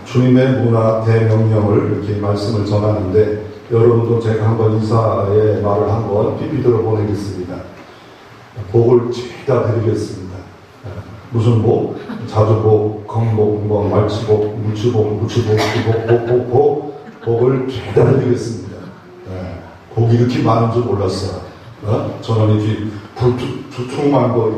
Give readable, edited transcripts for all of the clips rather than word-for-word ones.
주님의 문화 대명령을 이렇게 말씀을 전하는데, 여러분도 제가 한번 이사의 말을 한번 PPT로 보내겠습니다. 복을 죄다 드리겠습니다. 무슨 복? 자주복, 건복, 말치복, 물치복, 기복, 복을 죄다 드리겠습니다. 복이 이렇게 많은 줄 몰랐어요. 저는 이렇게 두툼한 거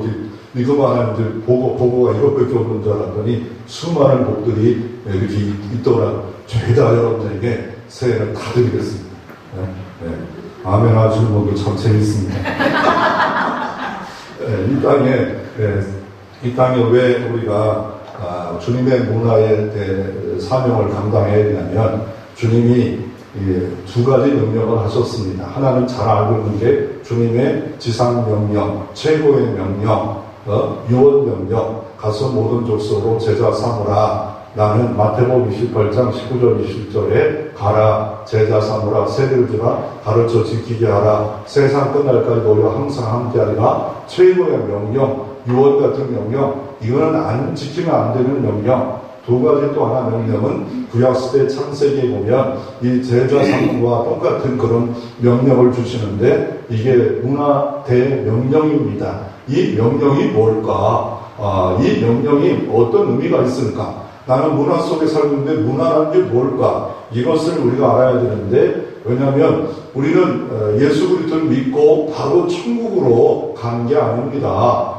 이거만 하는데 보고가 이것밖에 없는 줄 알았더니 수많은 복들이 이렇게 있더라고요. 죄다 여러분들에게 새해를 다 드리겠습니다. 아멘 하시는 분들 참 재밌습니다. 이 땅에 왜 우리가 주님의 문화에 대해 사명을 감당해야 되냐면, 주님이 두 가지 명령을 하셨습니다. 하나는 잘 알고 있는 게 주님의 지상명령, 최고의 명령, 유언명령, 가서 모든 족속으로 제자 삼으라. 나는 마태복음 28장 19절 20절에 가라, 제자 삼으라, 세례를 주라, 가르쳐 지키게 하라, 세상 끝날까지 너희와 항상 함께하리라. 최고의 명령, 유언 같은 명령, 이거는 안 지키면 안 되는 명령. 두 가지 또 하나 명령은 구약시대 창세기에 보면 이 제자 삼과 똑같은 그런 명령을 주시는데, 이게 문화 대명령입니다. 이 명령이 뭘까? 이 명령이 어떤 의미가 있을까? 나는 문화 속에 살고 있는데 문화라는 게 뭘까? 이것을 우리가 알아야 되는데, 왜냐하면 우리는 예수 그리스도를 믿고 바로 천국으로 가는 게 아닙니다.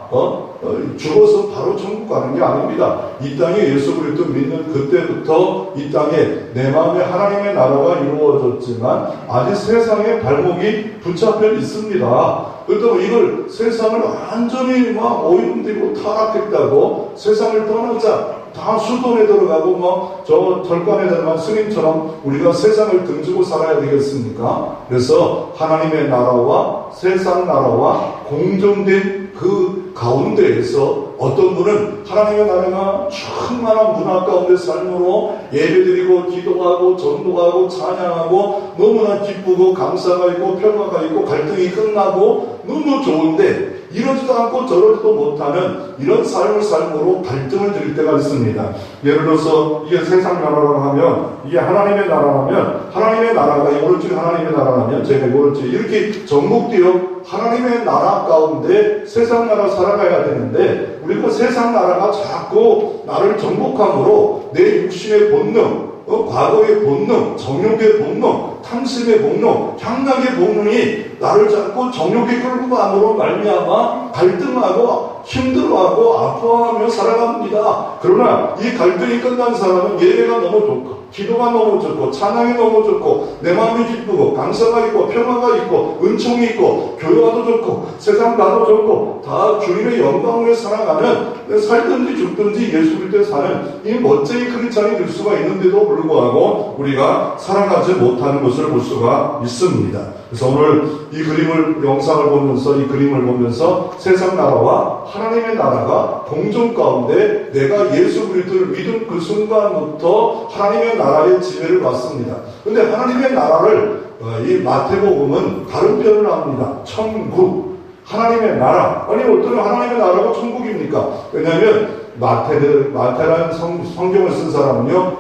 죽어서 바로 천국 가는 게 아닙니다. 이 땅에 예수 그리스도 믿는 그때부터 이 땅에 내 마음에 하나님의 나라가 이루어졌지만 아직 세상에 발목이 붙잡혀 있습니다. 그렇다고 이걸 세상을 완전히 막 오염되고 타락했다고 세상을 떠나자, 다 수돈에 들어가고 저 절간에 들어간 스님처럼 우리가 세상을 등지고 살아야 되겠습니까? 그래서 하나님의 나라와 세상 나라와 공존된 그 가운데에서 어떤 분은 하나님의 나라가 충만한 문화 가운데 삶으로 예배드리고 기도하고 전도하고 찬양하고 너무나 기쁘고 감사가 있고 평화가 있고 갈등이 끝나고 너무 좋은데, 이러지도 않고 저러지도 못하는 이런 삶으로 갈등을 드릴 때가 있습니다. 예를 들어서 이게 세상 나라라고 하면, 이게 하나님의 나라라면, 하나님의 나라가 오른쪽이 하나님의 나라라면 제가 오른쪽에 이렇게 전국되어 하나님의 나라 가운데 세상 나라 살아가야 되는데, 우리가 세상 나라가 자꾸 나를 정복함으로 내 육신의 본능, 과거의 본능, 정욕의 본능, 탐심의 본능, 향락의 본능이 나를 자꾸 정욕의 끌고 감으로 말미암아 갈등하고 힘들어하고 아파하며 살아갑니다. 그러나 이 갈등이 끝난 사람은 예배가 너무 좋고 기도가 너무 좋고 찬양이 너무 좋고 내 마음이 기쁘고 감사가 있고 평화가 있고 은총이 있고 교회가도 좋고 세상 가도 좋고 다 주님의 영광을 살아가는, 살든지 죽든지 예수 그리스도에 사는 이 멋쟁이 크리스찬이 될 수가 있는데도 불구하고 우리가 살아가지 못하는 것을 볼 수가 있습니다. 그래서 오늘 이 그림을, 영상을 보면서, 이 그림을 보면서 세상 나라와 하나님의 나라가 공존 가운데 내가 예수 그리스도를 믿은 그 순간부터 하나님의 나라의 지배를 받습니다. 근데 하나님의 나라를 이 마태복음은 다른 표현을 합니다. 천국, 하나님의 나라. 아니 어떤 하나님의 나라가 천국입니까? 왜냐하면 마태라는 성경을 쓴 사람은요,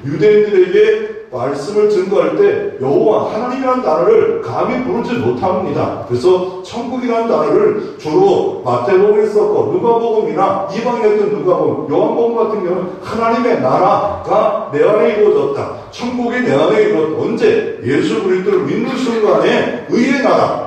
유대인들에게 말씀을 증거할 때 여호와 하나님이라는 단어를 감히 부르지 못합니다. 그래서 천국이라는 단어를 주로 마태복음에 썼고, 누가복음이나 이방인했던 누가복음, 요한복음 같은 경우는 하나님의 나라가 내 안에 이루어졌다, 천국이 내 안에 이루어졌다. 언제? 예수 그리스도를 믿는 순간에 의의 나라,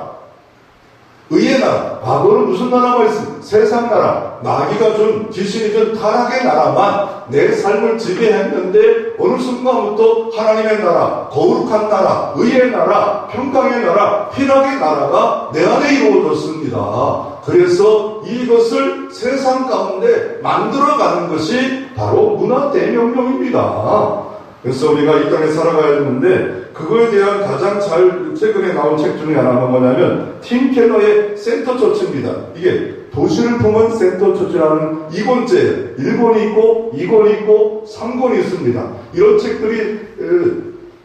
과거는 무슨 나라가 있습니까? 세상 나라, 마귀가 준, 귀신이 준 타락의 나라만 내 삶을 지배했는데, 어느 순간부터 하나님의 나라, 거룩한 나라, 의의 나라, 평강의 나라, 희락의 나라가 내 안에 이루어졌습니다. 그래서 이것을 세상 가운데 만들어가는 것이 바로 문화 대명령입니다. 그래서 우리가 이 땅에 살아가야 되는데, 그거에 대한 가장 최근에 나온 책 중에 하나가 뭐냐면 팀 켈러의 센터 처치입니다. 이게 도시를 품은 센터 처치라는 2권째, 1권이 있고 2권이 있고 3권이 있습니다. 이런 책들이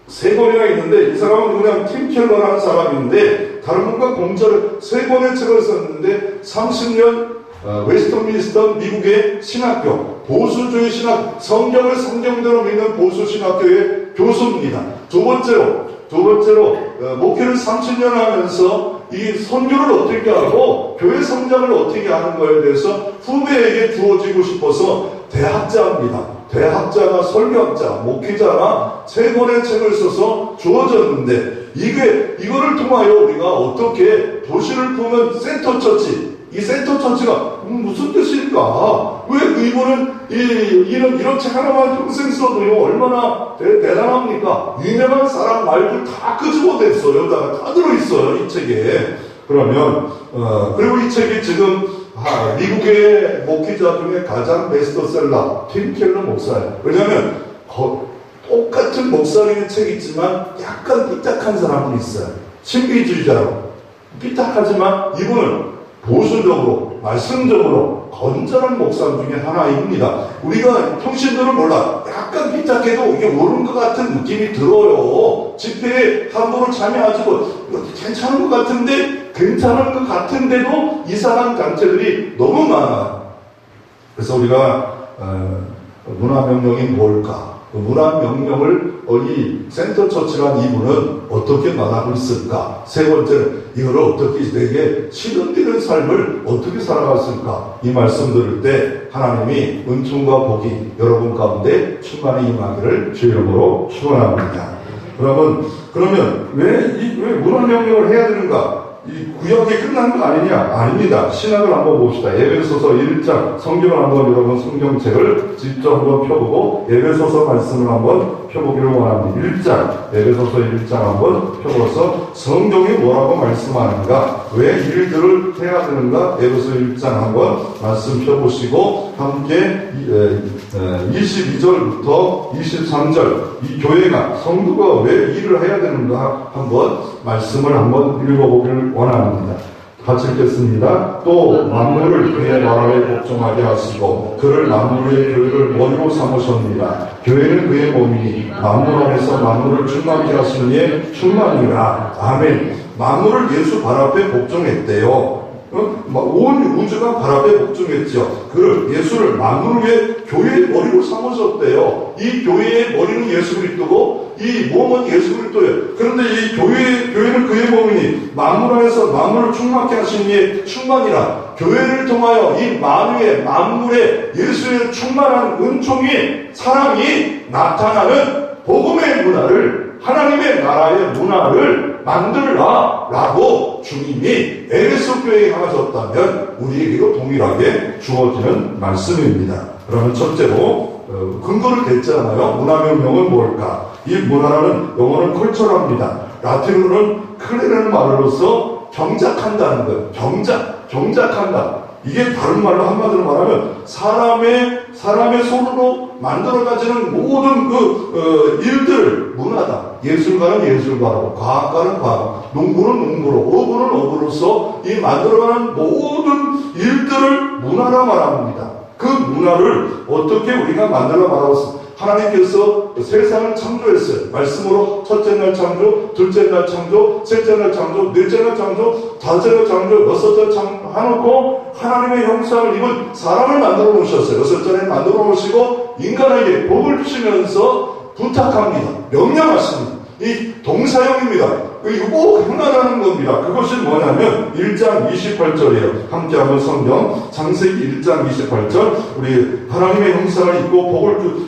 3권이나 있는데, 이 사람은 그냥 팀 켈러라는 사람인데 다른 분과 공저를 3권의 책을 썼는데 30년 웨스트민스터 미국의 신학교, 보수주의 신학, 성경을 성경대로 믿는 보수 신학교의 교수입니다. 두 번째로 목회를 30년 하면서 이 선교를 어떻게 하고 교회 성장을 어떻게 하는 거에 대해서 후배에게 주어지고 싶어서 대학자입니다. 대학자나 설교학자, 목회자나 세 권의 책을 써서 주어졌는데 이거를 통하여 우리가 어떻게 도시를 보면 센터처치, 이 센터처치가 무슨 뜻일까? 왜 이분은 이런 책 하나만 평생 써도요 얼마나 대단합니까? 유명한 사람 말들 다 끄집어냈어요. 여기다가 다 들어있어요 이 책에. 그러면 그리고 이 책이 지금 미국의 목회자 중에 가장 베스트셀러 팀 켈러 목사예요. 왜냐하면 똑같은 목사님의 책이 있지만 약간 삐딱한 사람은 있어요. 신비주의자로 삐딱하지만 이분은 보수적으로 말씀적으로 건전한 목사 중에 하나입니다. 우리가 평신도를 몰라 약간 삐딱해도 이게 옳은 것 같은 느낌이 들어요. 집회에 함부로 참여하지고 괜찮은 것 같은데도 이상한 단체들이 너무 많아요. 그래서 우리가 문화명령이 뭘까? 그 문화명령을 이 센터처치란 이분은 어떻게 말하고 있을까? 세 번째는 이걸 어떻게 내게 실현되는 삶을 어떻게 살아갔을까? 이 말씀 들을 때 하나님이 은총과 복이 여러분 가운데 충만히 임하기를 주 이름으로 축원합니다. 그러면 왜 문화명령을 해야 되는가? 이 구역이 끝난 거 아니냐? 아닙니다. 신학을 한번 봅시다. 에베소서 1장 성경을 한번 여러분 성경책을 직접 한번 펴보고 에베소서 말씀을 한번 펴보기를 원합니다. 1장 에베소서 1장 한번 펴봐서 성경이 뭐라고 말씀하는가? 왜 일들을 해야 되는가? 에베소 1장 한번 말씀 펴보시고 함께 22절부터 23절 이 교회가 성도가 왜 일을 해야 되는가 한번 말씀을 한번 읽어보기를 원합니다. 같이 읽겠습니다. 또 만물을 그의 나라에 복종하게 하시고 그를 만물의 교회를 머리로 삼으셨습니다. 교회는 그의 몸이니 만물 안에서 만물을 충만케 하시는 이의 충만이라. 아멘. 만물을 예수 발 앞에 복종했대요. 온 우주가 발 앞에 복종했죠. 예수를 만물 위에 교회의 머리로 삼으셨대요. 이 교회의 머리는 예수 그리스도고 이 몸은 예수 그리스도예요. 그런데 이 교회는 그의 몸이니 만물 안에서 만물을 충만케 하신 이의 충만이라. 교회를 통하여 이 만물에 예수의 충만한 은총이 사랑이 나타나는 복음의 문화를 하나님의 나라의 문화를 만들라 라고 주님이 에베소 교회에 향하셨다면 우리에게도 동일하게 주어지는 말씀입니다. 그러면 첫째로 근거를 댔잖아요. 문화명령은 뭘까? 이 문화라는 영어는 컬처랍니다. 라틴어는 크레라는 말로서 경작한다는 거예요. 경작한다. 이게 다른 말로 한마디로 말하면 사람의 손으로 만들어가지는 모든 일들을 문화다. 예술가는 예술가로, 과학가는 과학, 농부는 농부로, 어부는 어부로서 이 만들어가는 모든 일들을 문화라 말합니다. 그 문화를 어떻게 우리가 만들어 말하고 하나님께서 세상을 창조했어요. 말씀으로 첫째 날 창조, 둘째 날 창조, 셋째 날 창조, 넷째 날 창조, 다섯째 날 창조, 여섯째 창조해놓고 하나님의 형상을 입은 사람을 만들어 놓으셨어요. 여섯째 날 만들어 놓으시고 인간에게 복을 주시면서 부탁합니다. 명령하십니다. 이 동사형입니다. 이거 꼭 행하라는 겁니다. 그것이 뭐냐면 1장 28절이에요. 함께 한번 성경 창세기 1장 28절 우리 하나님의 형상을 입고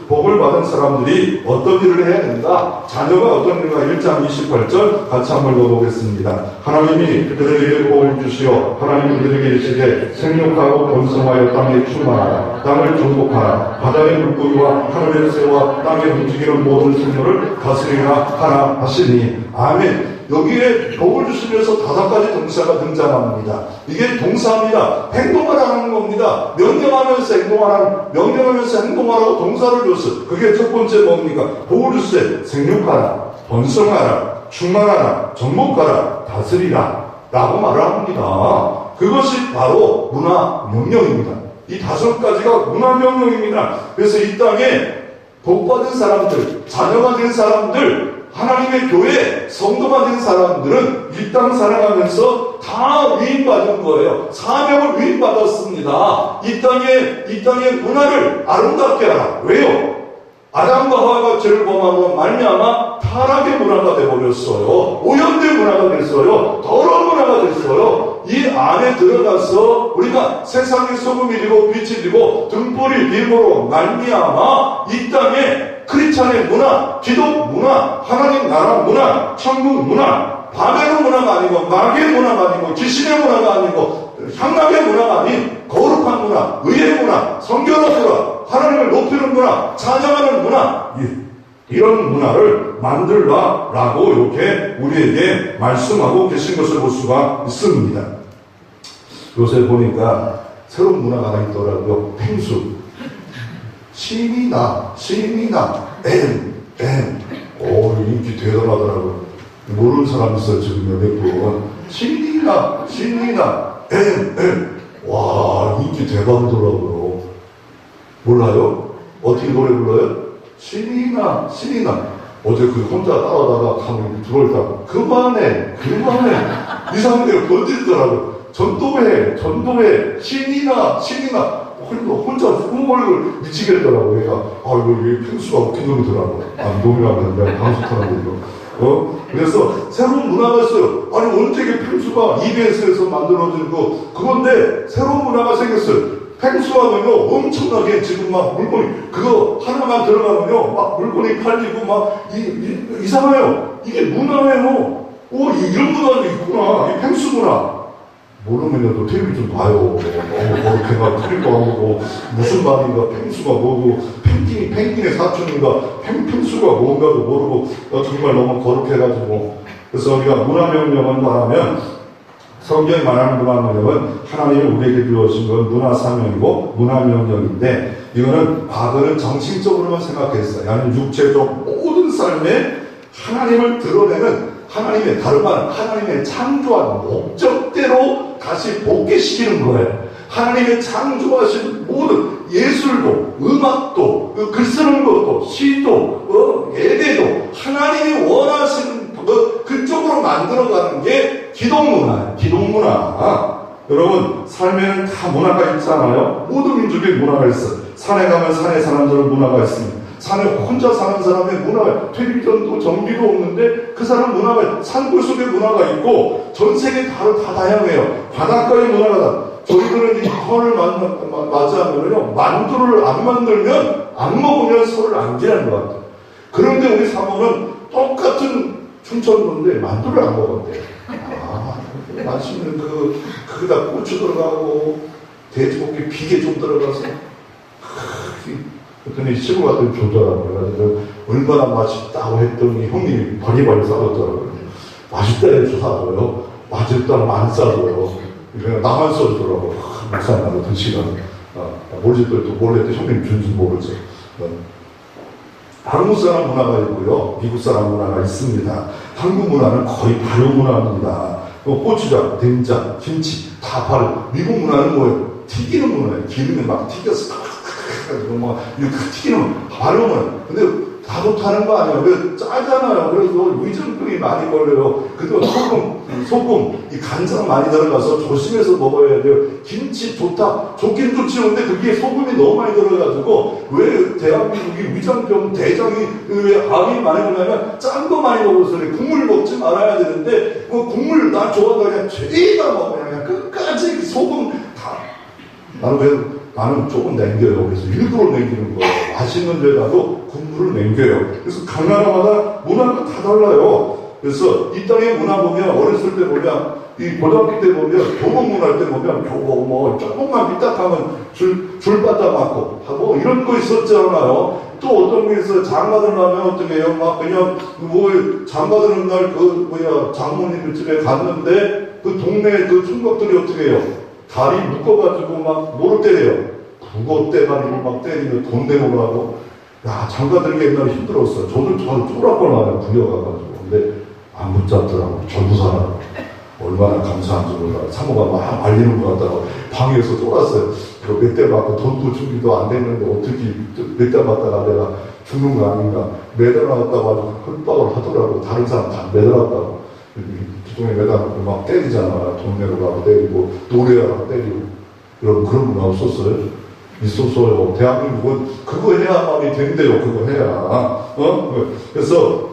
복을 받은 사람들이 어떤 일을 해야 된다? 자녀가 어떤 일인가? 1장 28절 같이 한번 읽어보겠습니다. 하나님이 그들에게 복을 주시어 하나님이 그들에게 이르시되 생육하고 번성하여 땅에 충만하라. 땅을 정복하라. 바다의 물고기와 하늘의 새와 땅에 움직이는 모든 생물을 다스리라 하라 하시니. 아멘. 여기에 복을 주시면서 5가지 동사가 등장합니다. 이게 동사입니다. 행동하라는 겁니다. 명령하면서 행동하라고 동사를 줬어요. 그게 첫 번째 뭡니까? 복을 주세요. 생육하라, 번성하라, 충만하라, 정복하라, 다스리라 라고 말을 합니다. 그것이 바로 문화명령입니다. 이 5가지가 문화명령입니다. 그래서 이 땅에 복받은 사람들, 자녀가 된 사람들 하나님의 교회 성도가 된 사람들은 이 땅 살아가면서 다 위임받은 거예요. 사명을 위임받았습니다. 이 땅의 문화를 아름답게 하라. 왜요? 아담과 하와가 죄를 범함으로 말미암아 타락의 문화가 되어버렸어요. 오염된 문화가 됐어요. 더러운 문화가 됐어요. 이 안에 들어가서 우리가 세상의 소금이 되고 빛이 되고 등불이 됨으로 말미암아 이 땅에 크리스찬의 문화, 기독 문화, 하나님 나라 문화, 천국 문화, 바벨론 문화가 아니고 마귀의 문화가 아니고 귀신의 문화가 아니고 향락의 문화가 아닌 거룩한 문화, 의의 문화, 성결한 문화, 하나님을 높이는 문화, 찬양하는 문화, 이런 문화를 만들라라고 이렇게 우리에게 말씀하고 계신 것을 볼 수가 있습니다. 요새 보니까 새로운 문화가 하나 있더라고요. 펭수. 신이 나, 인기 대단하더라고요. 모르는 사람 있어요, 지금 몇 분. 신이 나, 와, 인기 대박이더라고요. 몰라요? 어떻게 노래 불러요? 신이 나. 어제 그 혼자 따라다가 가면 들어올다가 그만해. 이상한 데로 건드리더라고요. 전도회, 신이 나. 혼자 흥얼걸 미치겠더라고요. 얘가, 이거 펭수가 웃긴 놈이더라고요. 놈이라고 그러는데, 방송 타는데, 이거. 그래서 새로운 문화가 있어요. 언제 이게 펭수가 EBS에서 만들어진 거, 그건데, 새로운 문화가 생겼어요. 펭수하면요, 엄청나게 지금 막 물건이, 그거 하나만 들어가면요, 막 물건이 팔리고 막, 이상해요. 이게 문화예요. 이런 문화도 있구나. 이 펭수 문화. 모르면요, 또 텔레비전 봐요. 그렇게 막 틀리고 하고, 무슨 말인가, 펭수가 뭐고, 펭귄의 사촌인가, 펭수가 뭔가도 모르고, 정말 너무 거룩해가지고. 그래서 우리가 문화명령을 말하면, 성경이 말하는 문화명령은 하나님이 우리에게 주어진 건 문화사명이고, 문화명령인데, 이거는 과거는 정신적으로만 생각했어요. 아니면 육체적 모든 삶에 하나님을 드러내는 하나님의 다른 말은 하나님의 창조한 목적대로 다시 복귀시키는 거예요. 하나님의 창조하신 모든 예술도, 음악도, 글 쓰는 것도, 시도, 예배도 하나님이 원하시는 그쪽으로 만들어가는 게 기독문화예요. 기독문화. 여러분, 삶에는 다 문화가 있잖아요. 모든 민족의 문화가 있어요. 산에 가면 산에 사는 사람 문화가 있습니다. 산에 혼자 사는 사람의 문화가, 텔레비전도 전기도 없는데 그 사람 문화가, 산골 속의 문화가 있고 전 세계 다 다양해요. 바닷가의 문화가 다. 저희들은 이 혀를 맞이하면요, 만두를 안 만들면, 안 먹으면 서로를 안 기하는 것 같아요. 그런데 우리 사모는 똑같은 춘천도인데 만두를 안 먹었대요. 맛있는 거기다 고추 들어가고 돼지고기 비계 좀 들어가서 그랬더니 시골 갔더니 좋더라고요. 그래서 얼마나 맛있다고 했더니 형님이 바리바리 싸줬더라고요. 맛있다 해서 사줘요. 맛있다면 안 싸줘요. 그냥 나만 써주더라고요. 목사님하고 드시라고. 모르겠더니 또 몰래 또 형님 준줄 모르죠. 한국 사람 문화가 있고요. 미국 사람 문화가 있습니다. 한국 문화는 거의 발효 문화입니다. 고추장, 된장, 김치 다 발효. 미국 문화는 뭐예요? 튀기는 문화예요. 기름에 막 튀겨서 막 이렇게 튀기는 발효 문화. 근데 다 좋다는 거 아니에요. 왜 짜잖아요. 그래서 위장병이 많이 걸려요. 그래도 소금, 이 간장 많이 들어가서 조심해서 먹어야 돼요. 김치 좋다. 좋긴 좋지는데 그게 소금이 너무 많이 들어가지고 왜 대한민국이 위장병, 대장이 왜 암이 많이 걸냐면 짠 거 많이 먹어서 그래. 국물 먹지 말아야 되는데 국물 나 좋아한다 그냥 죄다 먹어. 그냥 끝까지 소금 다. 나는 조금 남겨요. 그래서 일부러 남기는 거예요. 맛있는 데다도 국물을 남겨요. 그래서 각 나라마다 문화가 다 달라요. 그래서 이 땅의 문화 보면 어렸을 때 보면 이 고등학교 때 보면 교복 문화 때 보면 교복 뭐 조금만 삐딱하면 줄바닥 맞고 하고 이런 거 있었잖아요. 또 어떤 게 있어요. 장가들 나면 어떻게 해요? 막 그냥 장가드는 날 장모님 집에 갔는데 그 동네 그 총각들이 어떻게 해요? 다리 묶어가지고 막 뭐로 때려요? 북어 때가리로 막 때리면 돈 내놓으라고. 야, 장가들기 옛날에 힘들었어요. 저는 쫄았거나 부려가가지고. 근데 안 붙잡더라고. 전부 사라고. 얼마나 감사한지 몰라. 사모가 막 말리는 것 같다가 방에서 쫄았어요. 몇 대 맞고 돈도 준비도 안 됐는데 어떻게 몇 대 맞다가 내가 죽는 거 아닌가. 매달아놨다고 아주 헛박을 하더라고. 다른 사람 다 매달았다고. 기둥에 매달아놓고 막 때리잖아. 돈 내러 가고 때리고 노래하고 때리고. 여러분 그런 분 없었어요? 있었어요. 대한민국은 그거 해야만이 된대요. 그거 해야. 그래서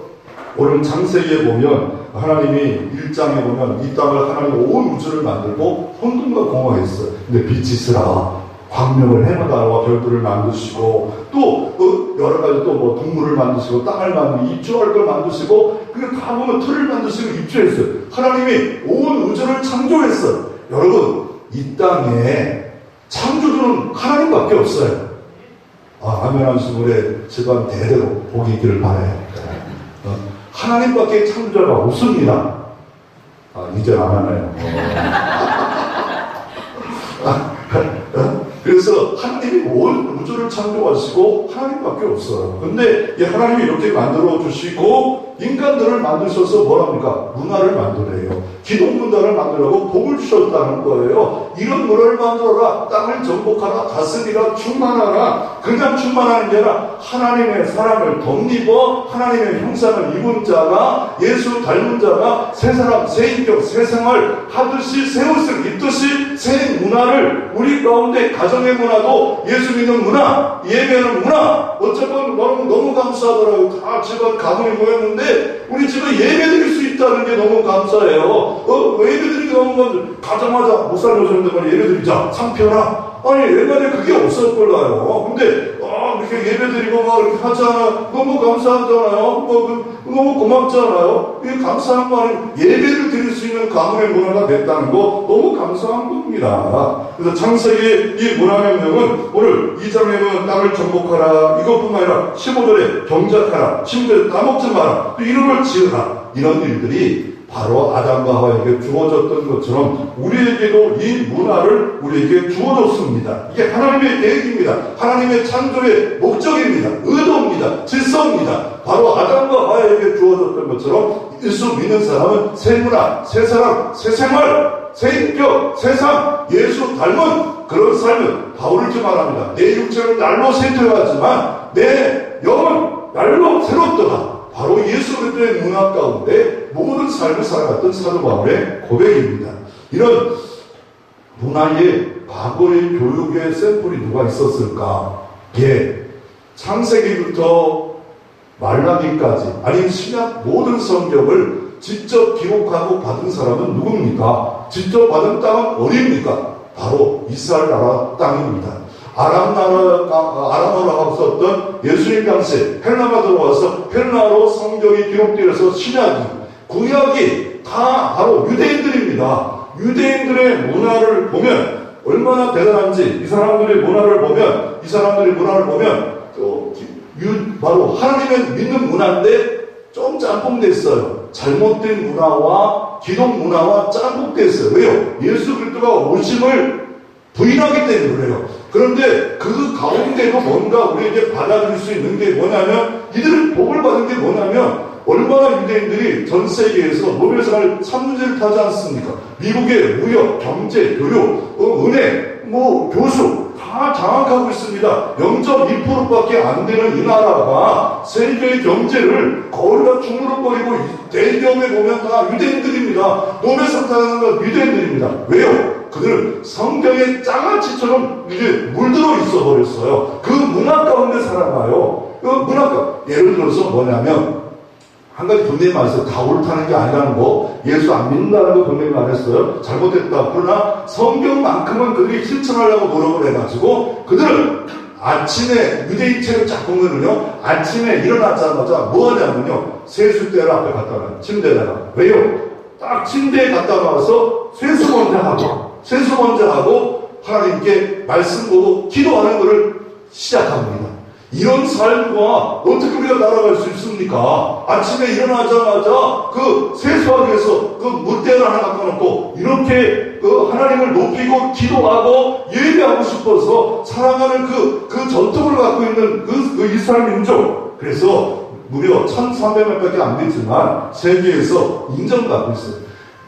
오늘 창세기에 보면 하나님이 1장에 보면 이 땅을 하나님이 온 우주를 만들고 혼돈과 공허했어요. 근데 빛이 있으라. 광명을 해마다와 별들을 만드시고 또 여러 가지 또 뭐 동물을 만드시고 땅을 만드시고 입주할 걸 만드시고 그게 다 보면 틀을 만드시고 입주했어요. 하나님이 온 우주를 창조했어요. 여러분 이 땅에 창조주는 하나님밖에 없어요. 아멘 하시는 분의 집안 대대로 복이 있기를 바라요. 하나님밖에 창조자가 없습니다. 이제 안 하나요? 그래서 하나님이 온 우주를 창조하시고 하나님밖에 없어요. 근데 하나님이 이렇게 만들어 주시고 인간들을 만드셔서 뭐랍니까? 문화를 만들어요. 기독문화를 만들라고 복을 주셨다는 거예요. 이런 문화를 만들어라. 땅을 정복하라. 다스리라. 충만하라. 그냥 충만하는 게 아니라 하나님의 사랑을 덧입어 하나님의 형상을 입은 자가 예수 닮은 자가 새 사람, 새 인격, 새 생활 하듯이 새 옷을 입듯이 새 문화를 우리 가운데 가정의 문화도 예수 믿는 문화, 예배하는 문화 어쨌건 너무 감사하더라고요. 다 집안 가문이 모였는데 우리 집에 예배 드릴 수 있다는 게 너무 감사해요. 예배 드리기 너무 감사해요. 가자마자 목사님 오셨는데 빨리 예배 드리자. 상표나? 아니 옛날에 그게 없었걸라요. 근데 이렇게 예배 드리고 막 이렇게 하잖아요. 너무 감사하잖아요. 너무 고맙잖아요. 이 감사한 거 아니에요. 예배를 드릴 수 있는 가문의 문화가 됐다는 거 너무 감사한 겁니다. 그래서 창세기 이 문화명령은 오늘 2장에는 땅을 정복하라 이것뿐만 아니라 15절에 경작하라 16절에 따먹지 마라 또 이름을 지으라 이런 일들이 바로 아담과 하와에게 주어졌던 것처럼 우리에게도 이 문화를 우리에게 주어졌습니다. 이게 하나님의 계획입니다. 하나님의 창조의 목적입니다. 의도입니다. 질서입니다. 바로 아담과 하와에게 주어졌던 것처럼 예수 믿는 사람은 새 문화, 새 사람, 새 생활, 새 인격, 새 삶, 예수 닮은 그런 삶은 바울을 좀 말합니다. 내 육체는 날로 쇠퇴하지만 내 영은 날로 새롭도다. 바로 예수 그리스도의 문화 가운데 모든 삶을 살아갔던 사도 바울의 고백입니다. 이런 문화의 과거의 교육의 샘플이 누가 있었을까? 창세기부터 말라기까지 아니면 신약 모든 성경을 직접 기록하고 받은 사람은 누굽니까? 직접 받은 땅은 어디입니까? 바로 이스라엘 나라 땅입니다. 아람어로 썼던 예수님 당시에 헬라가 들어와서 헬라로 성경이 기록되어서 신약이, 구약이 다 바로 유대인들입니다. 유대인들의 문화를 보면 얼마나 대단한지 이 사람들의 문화를 보면 또 바로 하나님의 믿는 문화인데 좀 짬뽕됐어요. 잘못된 문화와 기독 문화와 짬뽕됐어요. 왜요? 예수 그리스도가 오심을 부인하기 때문에 그래요. 그런데 그 가운데도 뭔가 우리에게 받아들일 수 있는 게 뭐냐면 이들은 복을 받은 게 뭐냐면 얼마나 유대인들이 전 세계에서 노벨상을 3문제를 타지 않습니까? 미국의 무역, 경제, 교육, 은행, 교수 다 장악하고 있습니다. 0.2%밖에 안 되는 이 나라가 세계의 경제를 거의 다 주무르거리고 대기업에 보면 다 유대인들입니다. 노벨상 타는 건 유대인들입니다. 왜요? 그들은 성경의 장아찌처럼 이제 물들어 있어 버렸어요. 그 문화 가운데 살아가요. 그 문화가 예를 들어서 뭐냐면 한 가지 분명히 말했어요. 다 옳다는 게 아니라는 거. 예수 안 믿는다는 거 분명히 말했어요. 잘못됐다. 그러나 성경만큼은 그들이 실천하려고 노력을 해가지고 그들은 아침에 유대인 책을 쫙 보면은요. 아침에 일어나자마자 뭐 하냐면요. 세숫대 앞에 갖다 놔요. 침대에다가. 왜요? 딱 침대에 갖다 놔서 세수 먼저 하고 하나님께 말씀 보고 기도하는 것을 시작합니다. 이런 삶과 어떻게 우리가 날아갈 수 있습니까? 아침에 일어나자마자 그 세수하기 위해서 그 물대를 하나 갖다 놓고 이렇게 그 하나님을 높이고 기도하고 예배하고 싶어서 살아가는 그 전통을 갖고 있는 그 이스라엘 민족. 그래서 무려 1,300명밖에 안 되지만 세계에서 인정받고 있어요.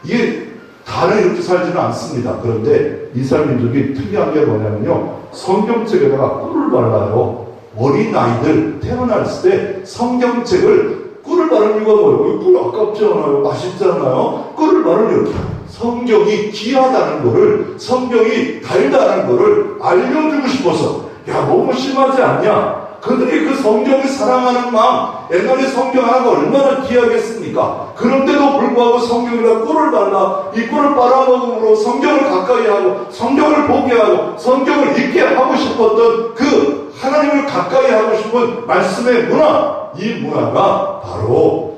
이게 다는 이렇게 살지는 않습니다. 그런데 이스라엘 민족이 특이한 게 뭐냐면요. 성경책에다가 꿀을 발라요. 어린아이들 태어났을 때 성경책을 꿀을 바르는 이유가 뭐예요? 꿀 아깝지 않아요? 맛있지 않아요? 꿀을 바르는 이유. 성경이 귀하다는 거를, 성경이 달다는 거를 알려주고 싶어서. 야, 너무 심하지 않냐? 그들이 그 성경을 사랑하는 마음, 옛날에 성경 하나가 얼마나 귀하겠습니까? 그런데도 불구하고 성경에다 꿀을 발라, 이 꿀을 빨아먹음으로 성경을 가까이 하고, 성경을 보게 하고, 성경을 읽게 하고 싶었던 그 하나님을 가까이 하고 싶은 말씀의 문화, 이 문화가 바로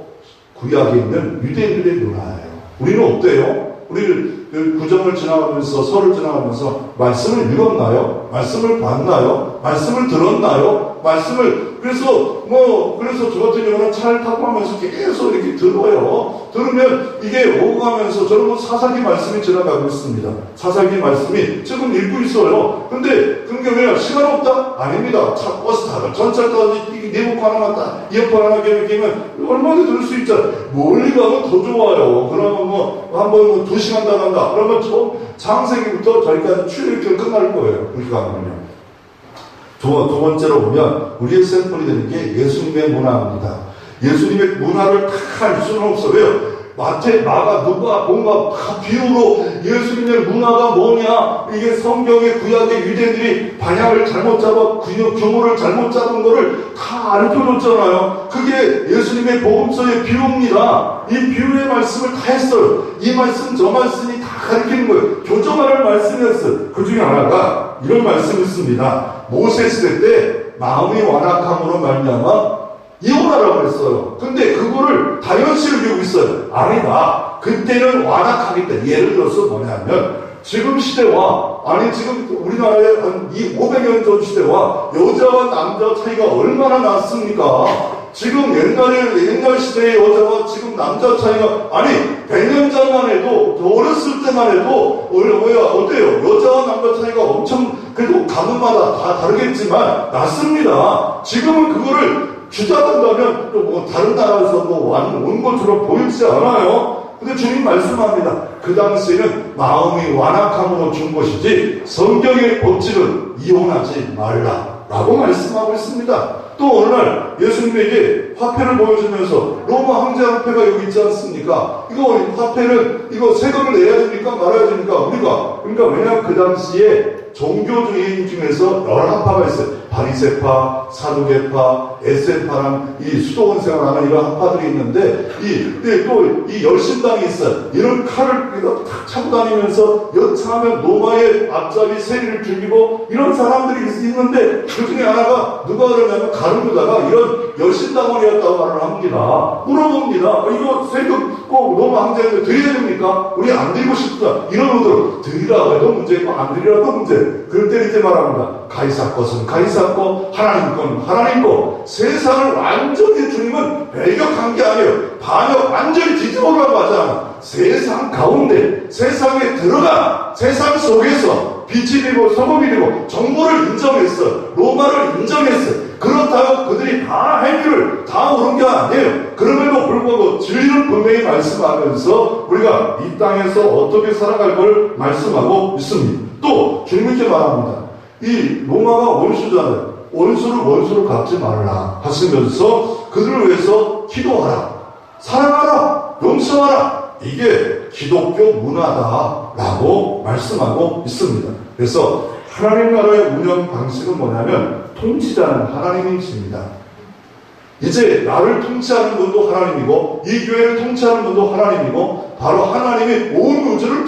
구약에 있는 유대인들의 문화예요. 우리는 어때요? 우리 구정을 지나가면서, 설을 지나가면서 말씀을 읽었나요? 말씀을 봤나요? 말씀을 들었나요? 그래서 저 같은 경우는 차를 타고 하면서 계속 이렇게 들어요. 들으면 이게 오고 가면서 저는 사사기 말씀이 지나가고 있습니다. 사사기 말씀이 지금 읽고 있어요. 근데 그런 경우에 시간 없다? 아닙니다. 차, 버스 타고 전철 타고 내복 하나 왔다. 이어폰 하나 끼면 얼마나 들을 수 있잖아요. 멀리 가면 더 좋아요. 그러면 한번 2시간 다 간다. 그러면 창세기부터 저희까지 출애굽기 끝날 거예요. 그렇게 가면요. 두 번째로 보면 우리의 샘플이 되는 게 예수님의 문화입니다. 예수님의 문화를 다 할 수는 없어요. 왜요? 마태, 마가, 누가, 뭔가 다 비유로 예수님의 문화가 뭐냐? 이게 성경의 구약의 유대인들이 방향을 잘못 잡아, 규모를 잘못 잡은 거를 다 알려줬잖아요. 그게 예수님의 복음서의 비유입니다. 이 비유의 말씀을 다 했어요. 이 말씀, 저 말씀이 다 가르치는 거예요. 교정하는 말씀이었어요. 그 중에 하나가 이런 말씀이 있습니다. 모세 시대 때 마음이 완악함으로 말미암아 이혼하라고 했어요. 근데 그거를 당연시를 비우고 있어요. 아니다. 그때는 완악하겠다. 예를 들어서 뭐냐면 지금 시대와 지금 우리나라의 한 500년 전 시대와 여자와 남자 차이가 얼마나 났습니까? 지금 옛날 시대의 여자와 지금 남자 차이가 100년 전만 해도 어렸을 때만 해도 어때요? 여자와 남자 차이가 엄청 그래도 가문마다 다 다르겠지만 났습니다. 지금은 그거를 주장한다면 또 다른 나라에서 온 것처럼 보이지 않아요. 근데 주님 말씀합니다. 그 당시에는 마음이 완악함으로 준 것이지 성경의 법칙은 이혼하지 말라라고 말씀하고 있습니다. 또 어느 날 예수님에게 화폐를 보여주면서 로마 황제 화폐가 여기 있지 않습니까? 이거 세금을 내야 됩니까? 말아야 됩니까? 그러니까 왜냐하면 그 당시에 종교주의 중에서 여러 학파가 있어요. 바리새파, 사두개파, 에세파랑 이 수도원생을 하는 이런 학파들이 있는데 또 이 열심당이 있어요. 이런 칼을 탁 차고 다니면서 여차하면 로마의 앞잡이 세리를 죽이고 이런 사람들이 있는데 그 중에 하나가 누가 그러냐면 가룟유다가 이런 열심당원이었다고 말을 합니다. 물어봅니다. 이거 세금 꼭 로마 황제한테 드려야 됩니까? 우리 안 드리고 싶다. 이런 의도로 드리라고 해도 문제고 안 드리라도 문제. 그럴 때 이렇게 말합니다. 가이사 것은 가이사 거, 하나님 건 하나님 거. 세상을 완전히 주님은 배격한 게 아니에요. 반역 완전히 뒤집어가고 하잖아. 세상 가운데, 세상에 들어가, 세상 속에서 빛이 되고 소금이 되고 정보를 인정했어. 로마를 인정했어. 그렇다고 그들이 다 행위를 다 옳은 게 아니에요. 그럼에도 불구하고 진리를 분명히 말씀하면서 우리가 이 땅에서 어떻게 살아갈 걸 말씀하고 있습니다. 또 주님께 말합니다. 이 로마가 원수잖아요. 원수를 갚지 말라 하시면서 그들을 위해서 기도하라, 사랑하라, 용서하라. 이게 기독교 문화다라고 말씀하고 있습니다. 그래서 하나님 나라의 운영 방식은 뭐냐면 통치자는 하나님이십니다. 이제 나를 통치하는 분도 하나님이고 이 교회를 통치하는 분도 하나님이고 바로 하나님이 온 우주를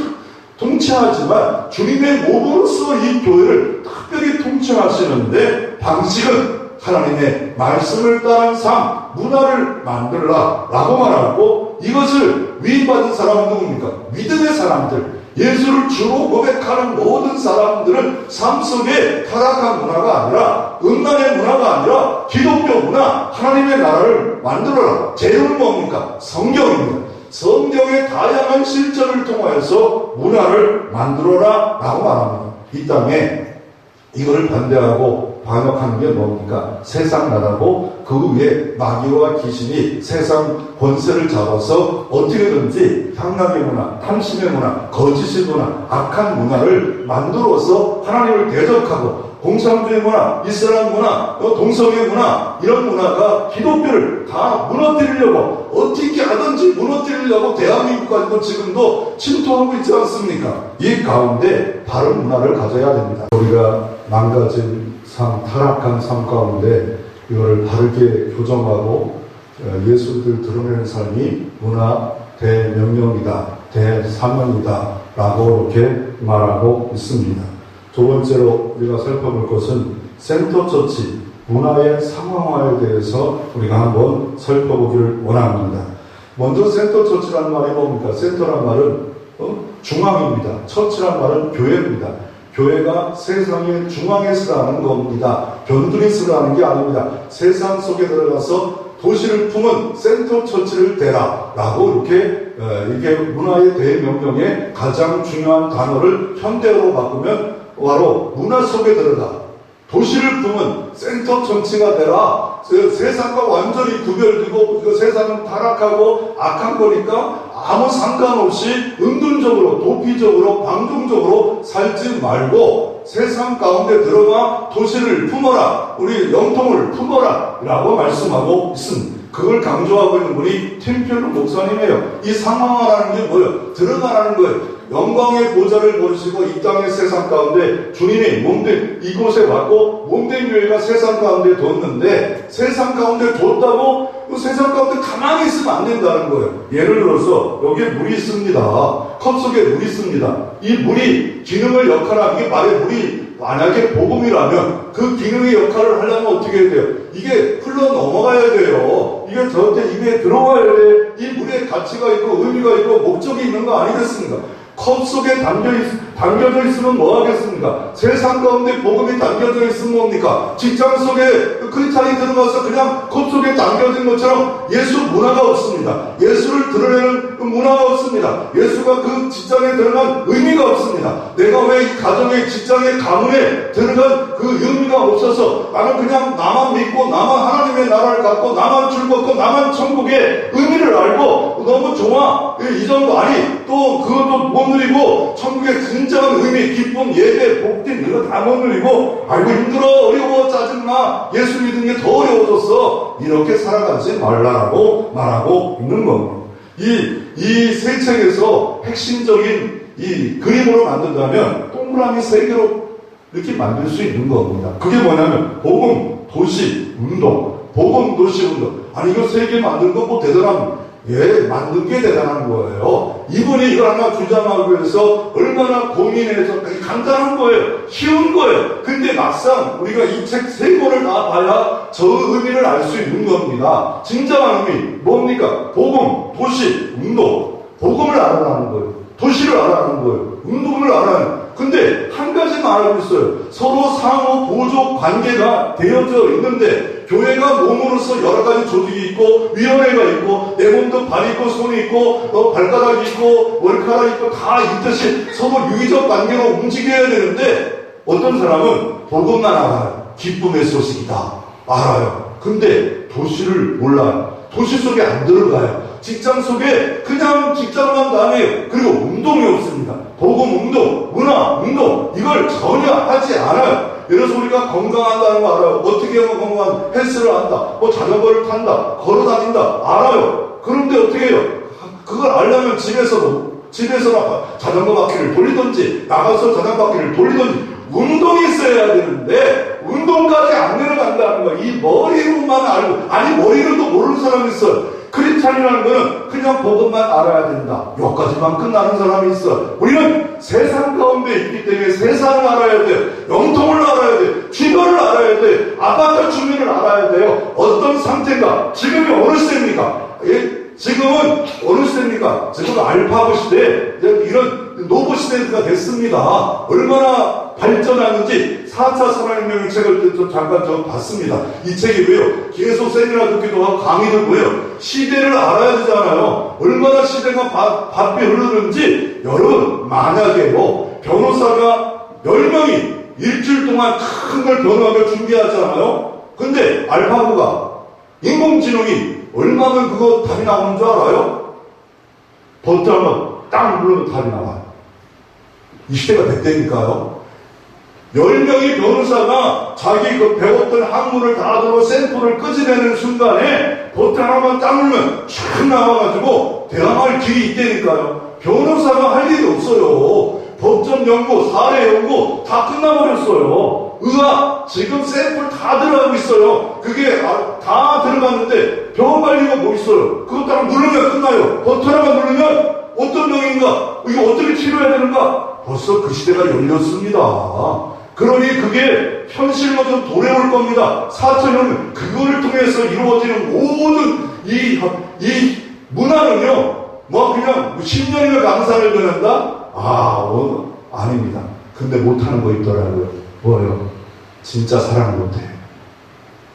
통치하지만 주님의 몸으로서 이 교회를 특별히 통치하시는데 방식은 하나님의 말씀을 따른 삶, 문화를 만들라 라고 말하고 이것을 위임받은 사람은 누굽니까? 믿음의 사람들, 예수를 주로 고백하는 모든 사람들은 삶 속에 타락한 문화가 아니라 음란의 문화가 아니라 기독교 문화, 하나님의 나라를 만들어라. 제일은 뭡니까? 성경입니다. 성경의 다양한 실천을 통하여서 문화를 만들어라 라고 말합니다. 이 땅에 이걸 반대하고 반역하는 게 뭡니까? 세상 나라고 그 위에 마귀와 귀신이 세상 권세를 잡아서 어떻게든지 향락의 문화, 탐심의 문화, 거짓의 문화, 악한 문화를 만들어서 하나님을 대적하고 공산주의 문화, 이슬람 문화, 동성애 문화 이런 문화가 기독교를 다 무너뜨리려고 어떻게 하든지 무너뜨리려고 대한민국까지도 지금도 침투하고 있지 않습니까? 이 가운데 바른 문화를 가져야 됩니다. 우리가 망가진 삶, 타락한 삶 가운데 이거를 바르게 교정하고 예수를 드러내는 삶이 문화 대명령이다, 대사명이다 라고 이렇게 말하고 있습니다. 두 번째로 우리가 살펴볼 것은 센터처치, 문화의 상황화에 대해서 우리가 한번 살펴보기를 원합니다. 먼저 센터처치라는 말이 뭡니까? 센터란 말은 중앙입니다. 처치란 말은 교회입니다. 교회가 세상의 중앙에 서라는 겁니다. 변두리 서라는 게 아닙니다. 세상 속에 들어가서 도시를 품은 센터 처치를 대라 라고 이렇게 이게 문화의 대명령의 가장 중요한 단어를 현대어로 바꾸면 바로 문화 속에 들어가 도시를 품은 센터 처치가 되라. 세상과 완전히 구별되고 이거 세상은 타락하고 악한 거니까 아무 상관없이 은둔적으로 도피적으로 방종적으로 살지 말고 세상 가운데 들어가 도시를 품어라. 우리 영통을 품어라 라고 말씀하고 있습니다. 그걸 강조하고 있는 분이 팀필러 목사님이에요. 이 상황화라는 게 뭐예요? 들어가라는 거예요. 영광의 보좌를 모시고 이 땅의 세상 가운데 주님이 몸된 이곳에 왔고 몸된 교회가 세상 가운데 뒀는데 세상 가운데 뒀다고 그 세상 가운데 가만히 있으면 안 된다는 거예요. 예를 들어서 여기에 물이 있습니다. 컵 속에 물이 있습니다. 이 물이 기능을 역할하는 게 말에 물이 만약에 복음이라면 그 기능의 역할을 하려면 어떻게 해야 돼요? 이게 흘러 넘어가야 돼요. 이게 저한테 입에 들어가야 돼. 이 물에 가치가 있고 의미가 있고 목적이 있는 거 아니겠습니까? 컵 속에 담겨져 있으면 뭐 하겠습니까? 세상 가운데 복음이 담겨져 있으면 뭡니까? 직장 속에 크리스찬이 들어가서 그냥 컵 속에 담겨진 것처럼 예수 문화가 없습니다. 예수를 드러내는 문화가 없습니다. 예수가 그 직장에 들어간 의미가 없습니다. 내가 왜 이 가정에 직장에 가문에 들어간 그 의미가 없어서 나는 그냥 나만 믿고 나만 하나님의 나라를 갖고 나만 즐겁고 나만 천국의 의미를 알고 너무 좋아. 이 정도 아니 또 그것도 못 누리고 천국의 진정한 의미, 기쁨, 예배, 복된 이거 다 못 누리고 아이고 힘들어 어려워 짜증나 예수 믿는 게 더 어려워졌어 이렇게 살아가지 말라고 말하고 있는 겁니다. 이 세 책에서 핵심적인 이 그림으로 만든다면 동그라미 3개로 이렇게 만들 수 있는 겁니다. 그게 뭐냐면 복음, 도시, 운동. 복음, 도시, 운동. 아니 이거 3개 만든 거 뭐 대단한 만든 게 대단한 거예요. 이분이 이걸 하나 주장하기 위해서 얼마나 고민해서 간단한 거예요. 쉬운 거예요. 근데 막상 우리가 이 책 3권을 다 봐야 저 의미를 알 수 있는 겁니다. 진정한 의미 뭡니까? 복음, 도시, 운동. 복음을 알아라는 거예요. 도시를 알아라는 거예요. 운동을 알아라는 근데 한 가지만 알고 있어요. 서로 상호 보조 관계가 되어져 있는데 교회가 몸으로서 여러 가지 조직이 있고 위원회가 있고 내 몸도 발 있고 손이 있고 발가락이 있고 머리카락이 있고 다 있듯이 서로 유기적 관계로 움직여야 되는데 어떤 사람은 복음만 알아요. 기쁨의 소식이다. 알아요. 근데 도시를 몰라요. 도시 속에 안 들어가요. 직장 속에 그냥 직장만 다녀요. 그리고 운동이 없습니다. 복음 운동, 문화 운동 이걸 전혀 하지 않아요. 예를 들어서 우리가 건강한다는 거 알아요. 어떻게 하면 건강한 헬스를 한다. 뭐 자전거를 탄다. 걸어 다닌다. 알아요. 그런데 어떻게 해요? 그걸 알려면 집에서 자전거 바퀴를 돌리든지 나가서 자전거 바퀴를 돌리든지 운동이 있어야 되는데 운동까지 안 내려간다는 거야. 이 머리로만 알고 아니 머리로도 모르는 사람이 있어요. 크리스찬이라는 거는 그냥 복음만 알아야 된다. 여기까지만 끝나는 사람이 있어. 우리는 세상 가운데 있기 때문에 세상을 알아야 돼요. 영통을 알아야 돼요. 주변을 알아야 돼요. 아파트 주민을 알아야 돼요. 어떤 상태인가? 지금이 어느 시대입니까? 지금은 어느 시대입니까? 지금은 알파고 시대, 이런 노보 시대가 됐습니다. 얼마나 발전하는지 4차 산업혁명의 책을 좀 잠깐 봤습니다. 이 책이 왜요? 계속 세미나 듣기도 하고 강의 듣고요. 시대를 알아야 되잖아요. 얼마나 시대가 바삐 흐르는지 여러분 만약에요 변호사가 10명이 일주일 동안 큰 걸 변호하며 준비하잖아요. 근데 알파고가 인공지능이 얼마면 그거 답이 나오는 줄 알아요? 버튼 한번 딱 누르면 답이 나와요. 이 시대가 됐다니까요. 10명의 변호사가 자기 그 배웠던 학문을 다 들어 샘플을 끄집어내는 순간에 버튼 하나만 딱 누르면 쫙 나와가지고 대항할 길이 있다니까요. 변호사가 할 일이 없어요. 법정 연구, 사례 연구 다 끝나버렸어요. 의학 지금 샘플 다 들어가고 있어요. 그게 다 들어갔는데 병원 관리가 뭐 있어요? 그것 따라 누르면 끝나요. 버튼 하나만 누르면 어떤 병인가? 이거 어떻게 치료해야 되는가? 벌써 그 시대가 열렸습니다. 그러니 그게 현실로 좀 도래올 겁니다. 4천년 그거를 통해서 이루어지는 모든 이 문화는요, 뭐 그냥 10년이면 강산을 변한다? 아닙니다. 근데 못하는 거 있더라고요. 뭐요? 진짜 사랑을 못해요.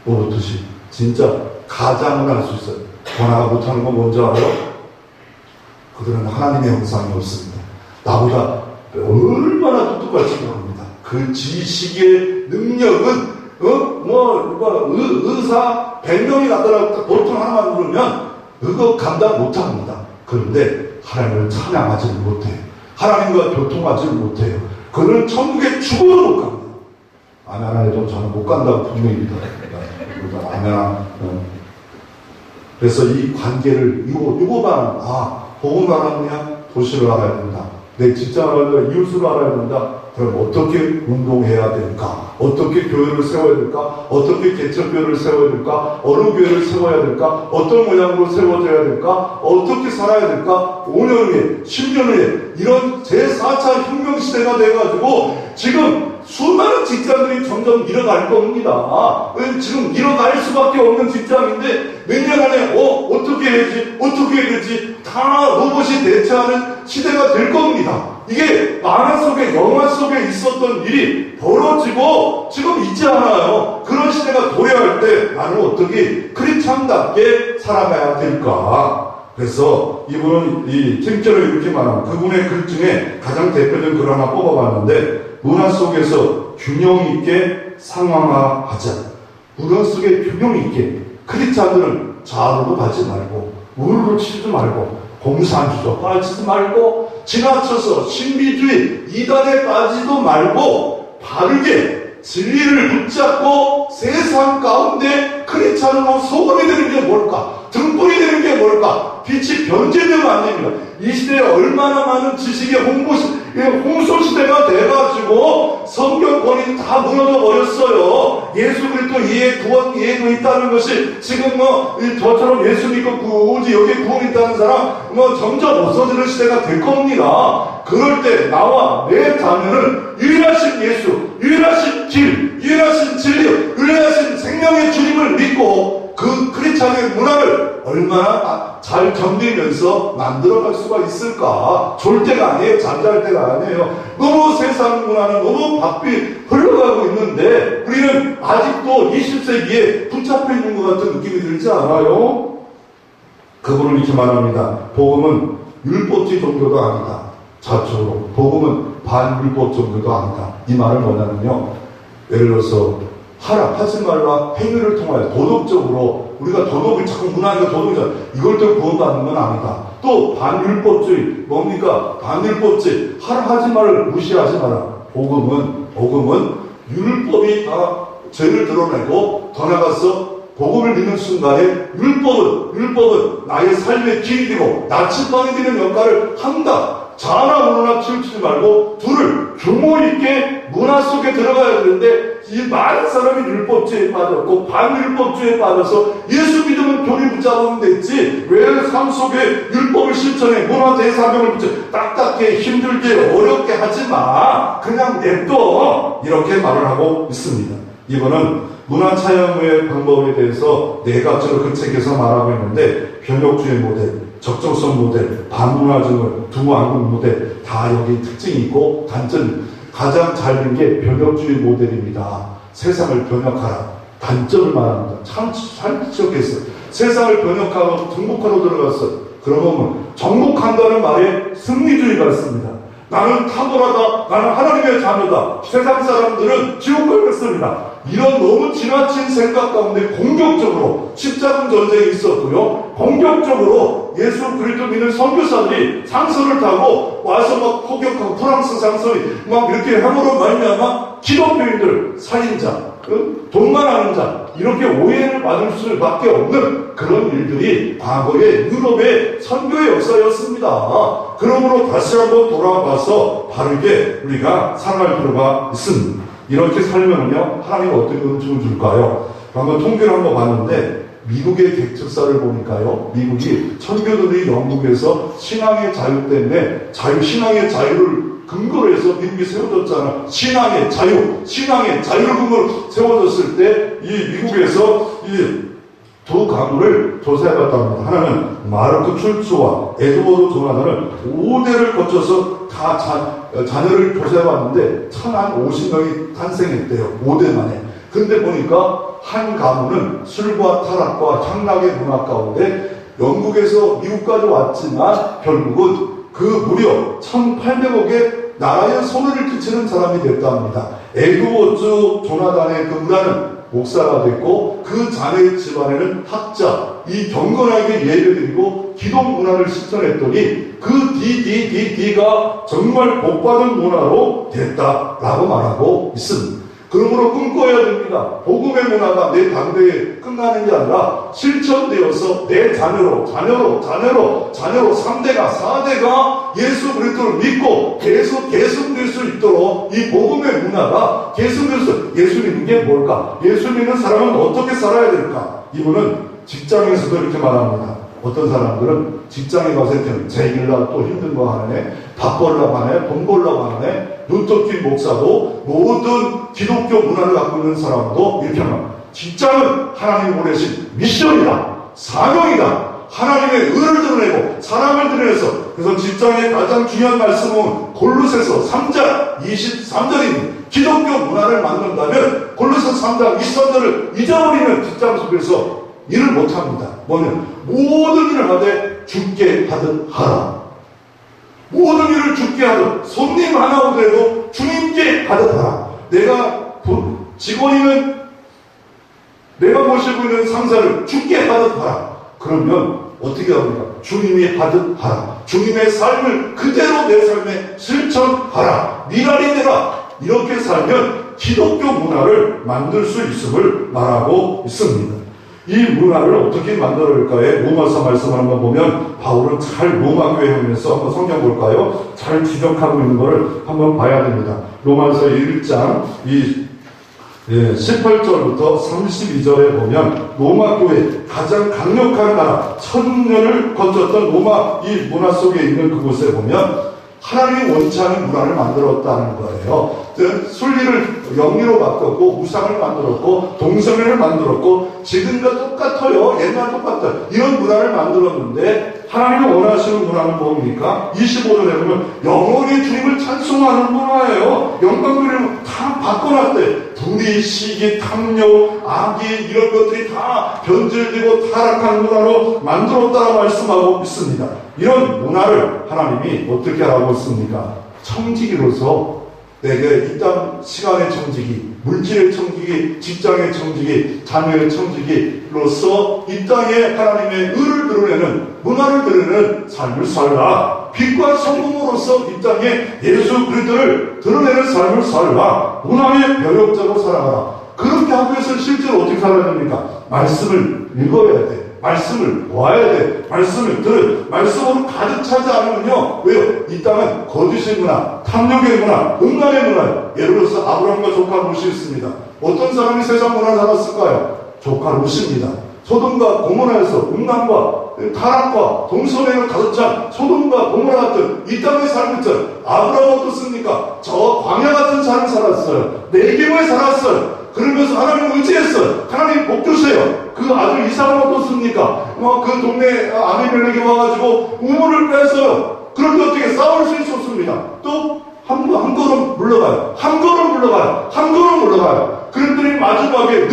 어떻게? 진짜 가장을 할 수 있어요. 전화가 못하는 건 뭔지 알아요? 그들은 하나님의 형상이 없습니다. 나보다 얼마나 똑똑할지 모릅니다. 그 지식의 능력은 의사 100명이 나더라도 버튼 하나만 누르면 그거 감당 못합니다. 그런데 하나님을 찬양하지 못해요. 하나님과 교통하지 못해요. 그는 천국에 죽어도 못 갑니다. 아멘 안 해도 저는 못 간다고 분명히 믿어요. 아멘. 그래서 이 관계를 이거만 복음 알았냐? 도시를 알아야 된다. 내 직장을 알아야 된다. 이웃을 알아야 된다. 그럼 어떻게 운동해야 될까? 어떻게 교회를 세워야 될까? 어떻게 개척교회를 세워야 될까? 어느 교회를 세워야 될까? 어떤 모양으로 세워져야 될까? 어떻게 살아야 될까? 5년 후에, 10년 후에 이런 제4차 혁명시대가 돼가지고 지금 수많은 직장들이 점점 잃어갈 겁니다. 지금 잃어갈 수밖에 없는 직장인데 몇 년 안에 어떻게 해야지? 어떻게 해야 되지? 다 로봇이 대체하는 시대가 될 겁니다. 이게 만화 속에, 영화 속에 있었던 일이 벌어지고 지금 있지 않아요. 그런 시대가 도래할 때 나는 어떻게 크리스찬답게 살아가야 될까? 그래서 이분은 이 팀저를 이렇게 말합니다. 그분의 글 중에 가장 대표적인 글 하나 뽑아봤는데 문화 속에서 균형 있게 상황화하자. 문화 속에 균형 있게 크리스찬들은 좌로도 가지 말고 우르르 치지 말고 공산주의로 빠지지 말고 지나쳐서 신비주의 이단에 빠지도 말고 바르게 진리를 붙잡고 세상 가운데 크리스찬으로 소금이 되는 게 뭘까? 등불이 되는 게 뭘까? 빛이 변질되면 안 됩니다. 이 시대에 얼마나 많은 지식의 홍수시대가 돼가지고 성경권이 다 무너져 버렸어요. 예수 그리스도 이해 구원 이해도 있다는 것이 지금 저처럼 예수 믿고 굳이 여기에 구원 있다는 사람 점점 없어지는 시대가 될 겁니다. 그럴 때 나와 내 자녀는 유일하신 예수, 유일하신 길, 유일하신 진리, 유일하신 생명의 주님을 믿고 그 크리스찬의 문화를 얼마나 잘 견디면서 만들어갈 수가 있을까? 졸 때가 아니에요. 잠잘 때가 아니에요. 너무 세상 문화는 너무 바삐 흘러가고 있는데 우리는 아직도 20세기에 붙잡혀 있는 것 같은 느낌이 들지 않아요? 그분은 이렇게 말합니다. 복음은 율법주의 종교도 아니다. 자초로 복음은 반율법 종교도 아니다. 이 말은 뭐냐면요, 예를 들어서 하지 말라 행위를 통하여 도덕적으로 우리가 도덕을 자꾸 문화가 도덕이잖아. 이걸 또 구원받는 건 아니다. 또 반율법주의 뭡니까? 반율법주의 하지 말을 무시하지 마라. 복음은 율법이 다 죄를 드러내고 더 나가서 복음을 믿는 순간에 율법은 나의 삶의 길이 되고 나침반이 되는 역할을 한다. 자나 우나 치우치지 말고 둘을 규모 있게 문화 속에 들어가야 되는데 이 많은 사람이 율법주의에 빠졌고 반율법주의에 빠져서 예수 믿으면 교리 붙잡으면 됐지 왜 삶 속에 율법을 실천해 문화 대사명을 붙여 딱딱해 힘들게 어렵게 하지마 그냥 냅둬 이렇게 말을 하고 있습니다. 이번은 문화차용의 방법에 대해서 네 가지로 그 책에서 말하고 있는데 변혁주의 모델, 적정성 모델, 반문화증을 두 왕국 모델 다 여기 특징이 있고 단점 가장 잘 된 게 변혁주의 모델입니다. 세상을 변혁하라. 단점을 말합니다. 참 지적했어요. 세상을 변혁하고 정복하러 들어갔어요. 그러면 정복한다는 말에 승리주의가 있습니다. 나는 탁월하다. 나는 하나님의 자녀다. 세상 사람들은 지옥 가겠습니다. 이런 너무 지나친 생각 가운데 공격적으로 십자군 전쟁이 있었고요. 공격적으로 예수 그리스도 믿는 선교사들이 상선을 타고 와서 막 폭격하고 프랑스 상선이 막 이렇게 함으로 말미암아 기독교인들, 살인자, 돈만 하는 자 이렇게 오해를 받을 수밖에 없는 그런 일들이 과거의 유럽의 선교의 역사였습니다. 그러므로 다시 한번 돌아와서 바르게 우리가 살아갈 필요가 있습니다. 이렇게 살면은요 하나님은 어떤 은총을 줄까요? 방금 통계를 한번 봤는데 미국의 객특사를 보니까요 미국이 선교들이 영국에서 신앙의 자유 때문에 신앙의 자유를 근거로 해서 미국이 세워졌잖아. 신앙의 자유를 근거로 세워졌을 때 이 미국에서 이 두 가문을 조사해봤다고 합니다. 하나는 마르크 출츠와 에드워드 조나단을 5대를 거쳐서 다 자녀를 조사해봤는데 1,050명이 탄생했대요. 5대 만에. 근데 보니까 한 가문은 술과 타락과 향락의 문화 가운데 영국에서 미국까지 왔지만 결국은 그 무려 1,800억의 나라에 손해를 끼치는 사람이 됐답니다. 에드워드 조나단의 그 문화는 목사가 됐고 그 자네의 집안에는 학자, 이 경건하게 예배드리고 기독 문화를 실천했더니 그 DDDD가 정말 복받은 문화로 됐다라고 말하고 있습니다. 그러므로 꿈꿔야 됩니다. 복음의 문화가 내 당대에 끝나는 게 아니라 실천되어서 내 자녀로 3대가 4대가 예수 그리스도를 믿고 계속될 수 있도록 이 복음의 문화가 계속될 수. 예수 믿는 게 뭘까? 예수 믿는 사람은 어떻게 살아야 될까? 이분은 직장에서도 이렇게 말합니다. 어떤 사람들은 직장에 가서 제 일날 또 힘든 거 하네, 밥 벌려고 하네, 돈 벌려고 하네, 눈떠낀 목사도 모든 기독교 문화를 갖고 있는 사람도 이렇게 합니다. 직장은 하나님이 보내신 미션이다, 사명이다. 하나님의 의를 드러내고 사랑을 드러내서 그래서 직장의 가장 중요한 말씀은 골로새서 3장 23절입니다. 기독교 문화를 만든다면 골로새 3장 23절을 잊어버리면 직장 속에서 일을 못합니다. 뭐냐면 모든 일을 하되 주께 하듯 하라. 모든 일을 주께 하듯 손님 하나 오더라도 주님께 하듯 하라. 내가 직원이면 내가 모시고 있는 상사를 주께 하듯 하라. 그러면 어떻게 합니까? 주님이 하듯 하라. 주님의 삶을 그대로 내 삶에 실천하라. 미랄이 되라. 이렇게 살면 기독교 문화를 만들 수 있음을 말하고 있습니다. 이 문화를 어떻게 만들어올까요? 로마서 말씀을 한번 보면 바울은 잘 로마교회 하면서 한번 성경 볼까요? 잘 지적하고 있는 것을 한번 봐야 됩니다. 로마서 1장 18절부터 32절에 보면 로마교회 가장 강력한 나라 1000년을 거쳤던 로마 이 문화 속에 있는 그곳에 보면 하나님이 원치 않은 문화를 만들었다는 거예요. 순리를 영리로 바꿨고 우상을 만들었고 동성애를 만들었고 지금과 똑같아요. 옛날 똑같아요. 이런 문화를 만들었는데 하나님이 원하시는 문화는 뭡니까? 25절에 보면 영원히 주님을 찬송하는 문화예요. 영광드리는 다 바꿔놨대. 불의, 시기, 탐욕, 악의 이런 것들이 다 변질되고 타락한 문화로 만들었다고 말씀하고 있습니다. 이런 문화를 하나님이 어떻게 하고 있습니까? 청지기로서 내게 이 땅 시간의 청지기, 물질의 청지기, 직장의 청지기, 자녀의 청지기로서 이 땅에 하나님의 의를 드러내는, 문화를 드러내는 삶을 살라. 빛과 성공으로서 이 땅에 예수 그리스도를 드러내는 삶을 살라. 문화의 변혁자로 살아가라. 그렇게 하기 위해서는 실제로 어떻게 살아야 됩니까? 말씀을 읽어야 돼. 말씀을 보아야 돼. 말씀을 말씀으로 가득 차지 않으면요. 왜요? 이 땅은 거짓의 문화, 탐욕의 문화, 음란의 문화예요. 예를 들어서 아브라함과 조카 롯이 있습니다. 어떤 사람이 세상 문화를 살았을까요? 조카 롯입니다. 소돔과 고모라에서 음란과 타락과 동성애를 가득 찬 소돔과 고모라 같은 이 땅의 삶을 있잖아요. 아브라함은 어떻습니까? 저 광야 같은 삶을 살았어요. 내기모에 살았어요. 그러면서 하나님을 의지했어요. 하나님 복 주세요. 그 아들 이삭은 어떻습니까? 그 동네 아비멜렉이 와가지고 우물을 뺐어요. 그런데 어떻게 싸울 수 있었습니다. 또 한 걸음 물러가요. 한 걸음 물러가요. 그랬더니 마지막에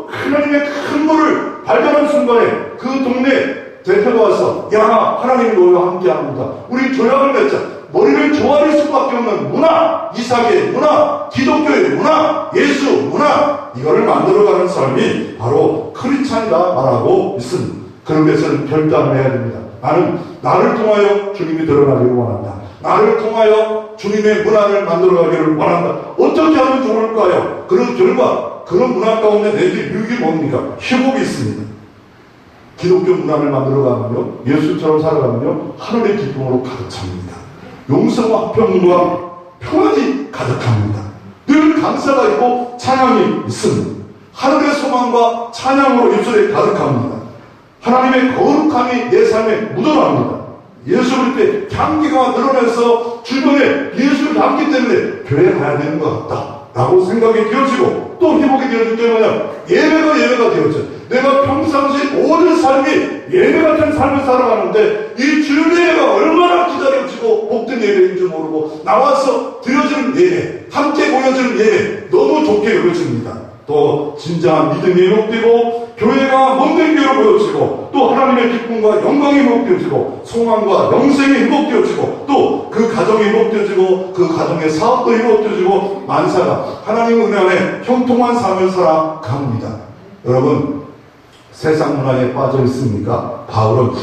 하나님의 큰 물을 발견한 순간에 그 동네 대표가 와서 야 하나님이 너희와 함께합니다. 우리 조약을 맺자. 머리를 조아릴 수밖에 없는 문화, 이삭의 문화, 기독교의 문화, 예수 문화, 이거를 만들어가는 사람이 바로 크리스찬이라 말하고 있습니다. 그런 것을 결단해야 됩니다. 나를 통하여 주님이 드러나기를 원한다. 나를 통하여 주님의 문화를 만들어가기를 원한다. 어떻게 하면 좋을까요? 그런 결과, 그런 문화 가운데 내게 유익이 뭡니까? 회복이 있습니다. 기독교 문화를 만들어가면요, 예수처럼 살아가면요, 하늘의 기쁨으로 가득 찹니다. 용서와 화평과 평안이 가득합니다. 늘 감사가 있고 찬양이 있습니다. 하늘의 소망과 찬양으로 입술에 가득합니다. 하나님의 거룩함이 내 삶에 묻어납니다. 예수 그리스도의 향기가 늘어나서 주변에 예수 향기 때문에 교회에 가야 되는 것 같다 라고 생각이 되어지고, 또 회복이 되어질 때마다 예배가 되어져. 내가 평상시 모든 삶이 예배 같은 삶을 살아가는데 이 주일예배가 얼마나 기다려지고 복된 예배인 줄 모르고 나와서 드려지는 예배, 함께 모여지는 예배 너무 좋게 여겨집니다. 또 진정한 믿음이 회복되고 교회가 몸된 교회로 보여지고, 또 하나님의 기쁨과 영광이 회복되어지고, 소망과 영생이 회복되어지고, 또 그 가정이 회복되어지고, 그 가정의 사업도 회복되어지고, 만사가 하나님의 은혜 안에 형통한 삶을 살아갑니다. 여러분, 세상 문화에 빠져 있습니까? 바울은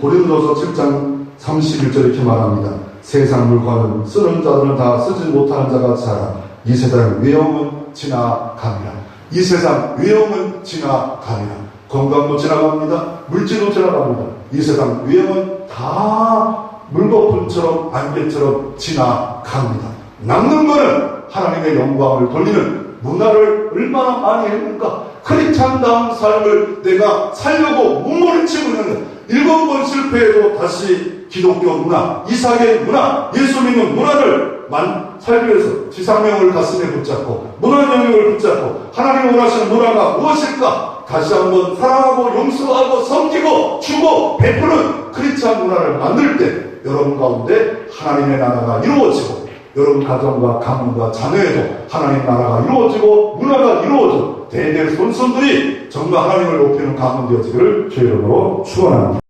고린도서 7장 31절 이렇게 말합니다. 세상 물건은 쓰는 자들은 다 쓰지 못하는 자 같이 하라. 이 세상 위험은 지나갑니다. 이 세상 위험은 지나갑니다. 건강도 지나갑니다. 물질도 지나갑니다. 이 세상 위험은 다 물거품처럼 안개처럼 지나갑니다. 남는 것은 하나님의 영광을 돌리는 문화를 얼마나 많이 했는가. 크리스찬다운 삶을 내가 살려고 몸부림치고 있는 7번 실패해도 다시 기독교 문화, 이삭의 문화, 예수 믿는 문화를 살기 위해서 지상명을 가슴에 붙잡고 문화 영역을 붙잡고 하나님이 원하시는 문화가 무엇일까? 다시 한번 사랑하고 용서하고 섬기고 주고 베푸는 크리스찬 문화를 만들 때 여러분 가운데 하나님의 나라가 이루어지고, 여러분 가정과 가문과 자녀에도 하나님 나라가 이루어지고 문화가 이루어져 대대 손손들이 정말 하나님을 높이는 가문 되어지기를 주의 이름으로 축원합니다.